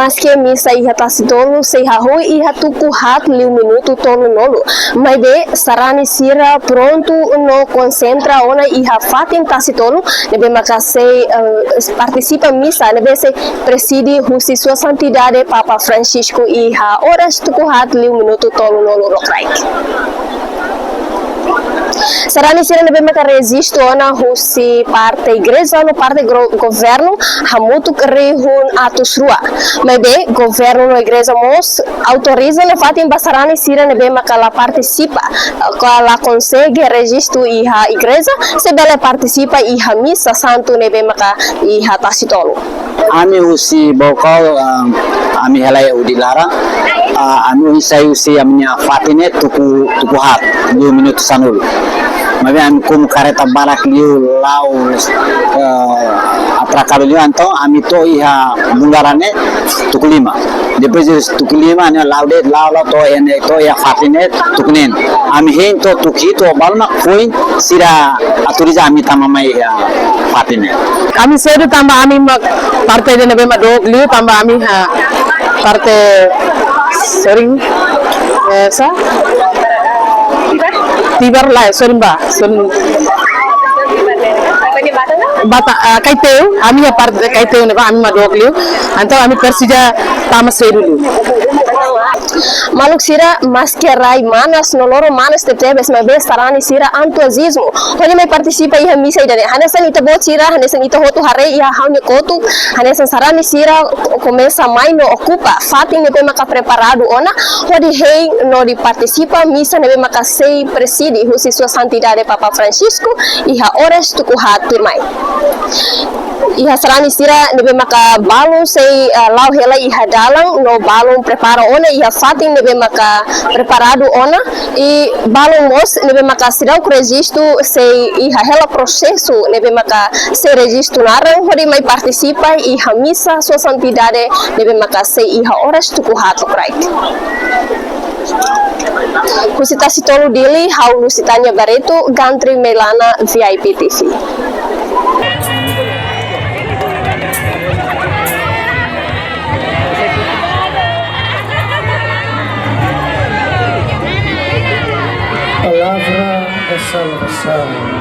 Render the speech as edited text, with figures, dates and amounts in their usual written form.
mas que missa iha tasitolo sei haho iha tuku hat liu minuto tolo nolo mas be sarani sira pronto no concentra ona iha fatin tasitolo nebe makasei participa missa nebe se presidi husi sua santidade Papa Francisco iha horas tuku hat liu minuto tolo nolo rokraik. Sarani sira nebe maka resisto ona husi parte igreja no parte governo hamutu rehun atus rua mebe governo no igreja mos autoriza no fatin basarani sira nebe maka la participa la consegue registro iha igreja se bela participa iha missa santo nebe maka iha tasitolo ami husi bokal ami helai udilara ami husi amnya fatine tuku hat 2 minit sanul mabe ami kum kareta barak liu lau aprakabelio anto ami to iha bularane tuku 5 depois tuku 5 ane laude lau to ene to ya fatine tuknen ami hen to tuki to balma koin sira aturiza ami tamamai ya fatine kami sedu tambah ami partai de nebe madog liu tambah ami partai sering sa tibar lah solimba bata kaiteu ami ya partai kaiteu ne ami madog liu anto ami persija tama sedu maluk sira maskerai manas noloro manas te tebes mas be sarani sira entusiasmo hone mai participa iha misa idane hanesan ita bot sira hanesan ita hotu hare iha haune kotu hanesan sarani sira começa mai no ocupa fatin nebe maka preparado ona hodi hei no di participa misa nebe maka sei presidi husi sua santidade Papa Francisco iha horas tuku hatur mai iha sarani sira nebe maka balon sei lau hela iha dalang no balon prepara ona iha fatin nebe maka preparado ona e balon mos nebe maka sirau registro sei iha hela processo nebe maka sei registro narang hodi mai participa iha missa sua santidade nebe maka sei iha horas tuku hatu right. Kusita sitolu dili hau lusitanya baretu Gantri Melana VIP TV. Palavra da salvação.